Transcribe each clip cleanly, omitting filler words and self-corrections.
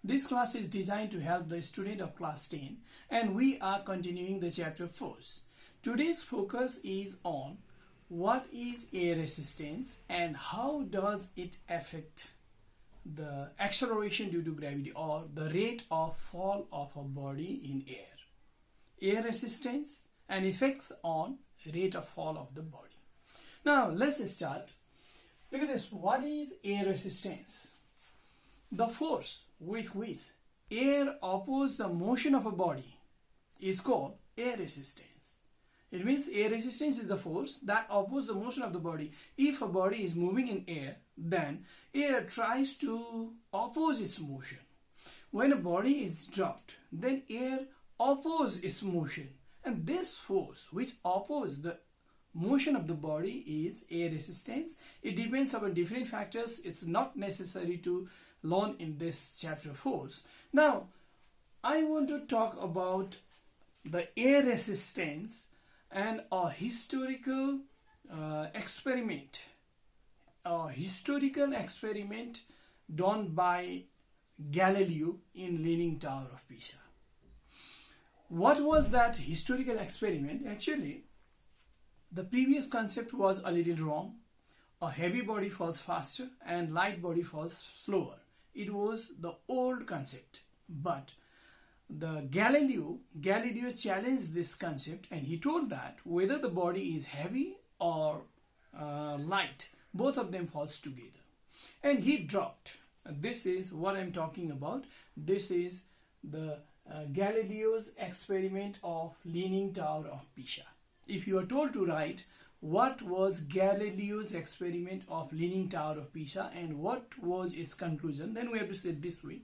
This class is designed to help the student of class 10 and we are continuing the chapter 4. Today's focus is on what is air resistance and how does it affect the acceleration due to gravity or the rate of fall of a body in air. Air resistance and effects on rate of fall of the body. Now let's start. Look at this. What is air resistance? The force with which air opposes the motion of a body is called air resistance. It means air resistance is the force that opposes the motion of the body. If a body is moving in air, then air tries to oppose its motion. When a body is dropped, then air opposes its motion. And this force which opposes the motion of the body is air resistance. It depends upon different factors. It's not necessary to learn in this chapter 4. Now, I want to talk about the air resistance and a historical experiment. A historical experiment done by Galileo in Leaning Tower of Pisa. What was that historical experiment? Actually, the previous concept was a little wrong. A heavy body falls faster and light body falls slower. It was the old concept. But the Galileo challenged this concept and he told that whether the body is heavy or light, both of them falls together. And he dropped. This is what I'm talking about. This is the Galileo's experiment of Leaning Tower of Pisa. If you are told to write what was Galileo's experiment of Leaning Tower of Pisa and what was its conclusion, then we have to say it this way.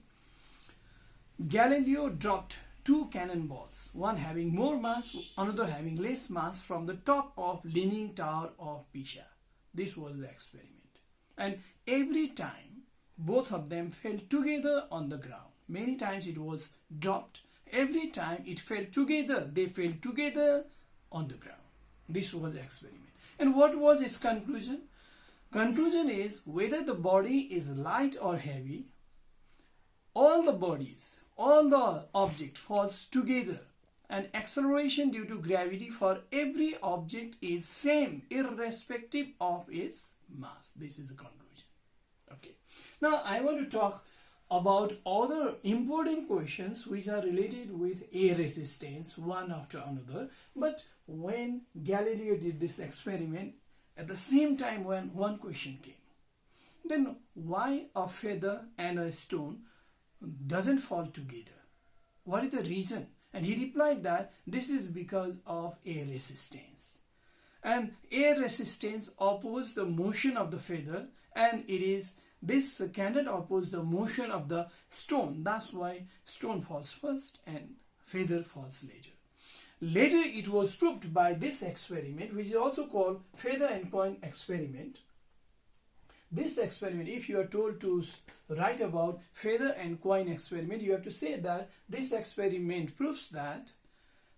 Galileo dropped two cannonballs, one having more mass, another having less mass, from the top of Leaning Tower of Pisa. This was the experiment. And every time both of them fell together on the ground. Many times it was dropped. Every time it fell together, they fell together on the ground. This was the experiment. And what was its conclusion? Conclusion is whether the body is light or heavy, all the object falls together and acceleration due to gravity for every object is same irrespective of its mass. This is the conclusion. Okay. Now I want to talk about other important questions which are related with air resistance one after another. But when Galileo did this experiment, at the same time when one question came, then why a feather and a stone doesn't fall together? What is the reason? And he replied that this is because of air resistance. And air resistance opposes the motion of the feather, and this cannot oppose the motion of the stone. That's why stone falls first and feather falls later. Later it was proved by this experiment, which is also called feather and coin experiment. This experiment, if you are told to write about feather and coin experiment, you have to say that this experiment proves that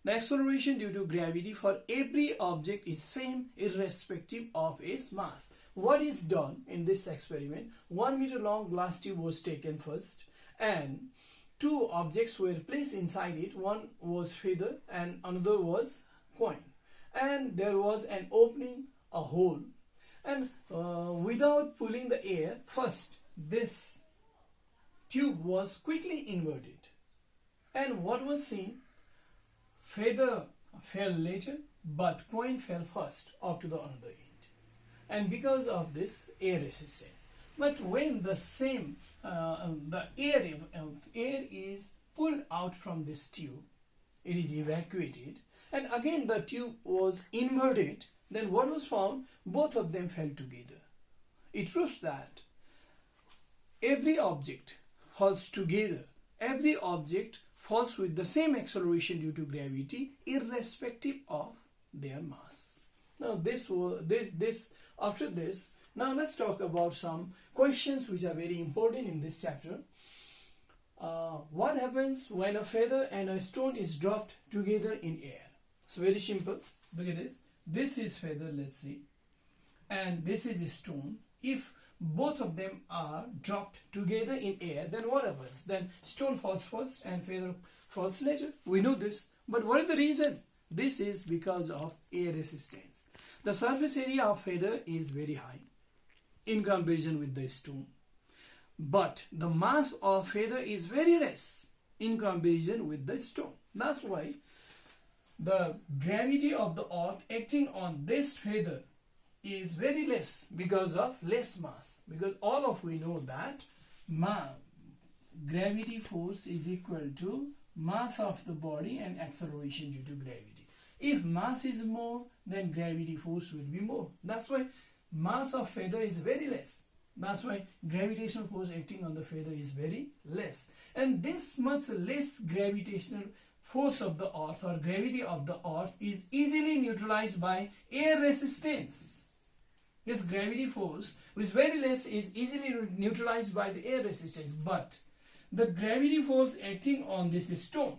the acceleration due to gravity for every object is same irrespective of its mass. What is done in this experiment? 1 meter long glass tube was taken first and two objects were placed inside it. One was feather and another was coin. And there was an opening, a hole. And without pulling the air, first this tube was quickly inverted. And what was seen? Feather fell later, but coin fell first up to the other end. And because of this air resistance. But when the air is pulled out from this tube, it is evacuated, and again the tube was inverted, then what was found? Both of them fell together. It proves that every object falls together. Every object falls with the same acceleration due to gravity, irrespective of their mass. Now after this, now let's talk about some questions which are very important in this chapter. What happens when a feather and a stone is dropped together in air? It's very simple. Look at this. This is feather, let's see, and this is a stone. If both of them are dropped together in air, then what happens? Then stone falls first and feather falls later. We know this. But what is the reason? This is because of air resistance. The surface area of feather is very high in comparison with the stone. But the mass of feather is very less in comparison with the stone. That's why the gravity of the earth acting on this feather is very less because of less mass. Because all of we know that gravity force is equal to mass of the body and acceleration due to gravity. If mass is more, then gravity force will be more. That's why mass of feather is very less. That's why gravitational force acting on the feather is very less. And this much less gravitational force of the earth or gravity of the earth is easily neutralized by air resistance. This gravity force, which is very less, is easily neutralized by the air resistance. But the gravity force acting on this stone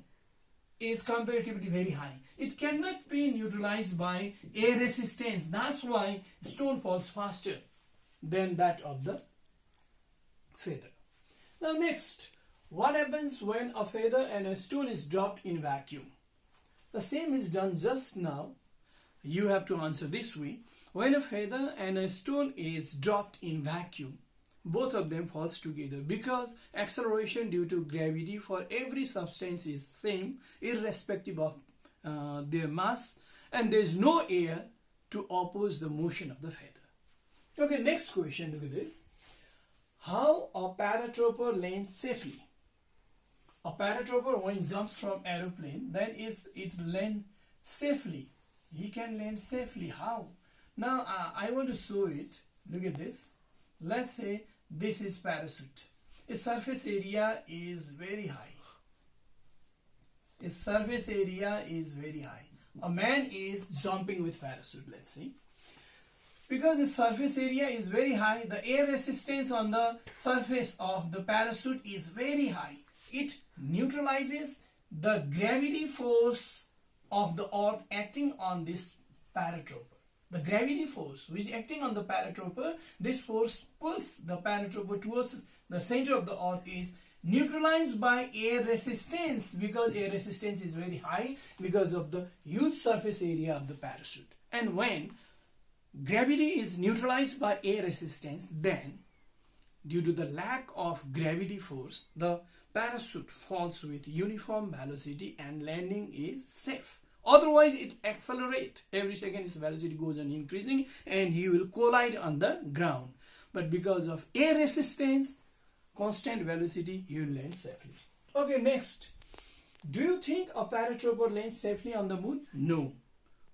is comparatively very high. It cannot be neutralized by air resistance. That's why stone falls faster than that of the feather. Now next, what happens when a feather and a stone is dropped in vacuum? The same is done just now. You have to answer this way. When a feather and a stone is dropped in vacuum, both of them falls together because acceleration due to gravity for every substance is same irrespective of their mass, and there is no air to oppose the motion of the feather. Okay, next question, look at this. How a paratrooper lands safely? A paratrooper, when jumps from aeroplane, then it lands safely. He can land safely. How? Now I want to show it. Look at this. Let's say this is parachute. Its surface area is very high. Its surface area is very high. A man is jumping with parachute, let's see. Because the surface area is very high, the air resistance on the surface of the parachute is very high. It neutralizes the gravity force of the earth acting on this paratrooper. The gravity force which is acting on the paratrooper, this force pulls the paratrooper towards the center of the earth, is neutralized by air resistance because air resistance is very high because of the huge surface area of the parachute. And when gravity is neutralized by air resistance, then due to the lack of gravity force, the parachute falls with uniform velocity and landing is safe. Otherwise, it accelerates. Every second its velocity goes on increasing and he will collide on the ground. But because of air resistance, constant velocity, he will land safely. Okay, next. Do you think a paratrooper lands safely on the moon? No.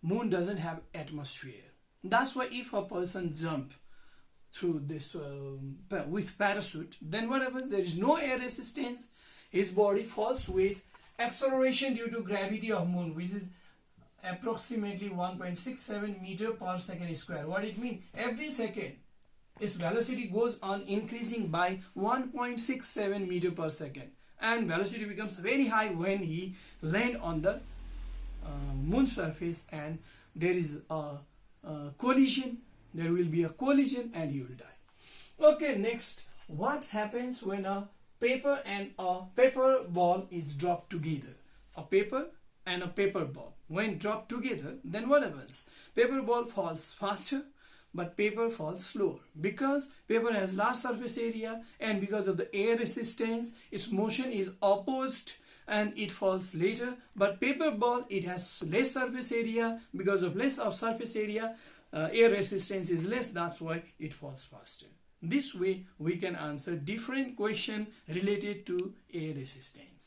Moon doesn't have atmosphere. That's why if a person jump through this with parachute, then what happens? There is no air resistance. His body falls with acceleration due to gravity of moon, which is approximately 1.67 meter per second square. What it means? Every second its velocity goes on increasing by 1.67 meter per second, and velocity becomes very high when he land on the moon surface, and there is a collision. There will be a collision and he will die. Okay, next, what happens when a paper and a paper ball is dropped together? A paper and a paper ball, when dropped together, then what happens? Paper ball falls faster, but paper falls slower because paper has large surface area, and because of the air resistance, its motion is opposed and it falls later. But paper ball, it has less surface area. Because of less of surface area, air resistance is less. That's why it falls faster. This way we can answer different questions related to air resistance.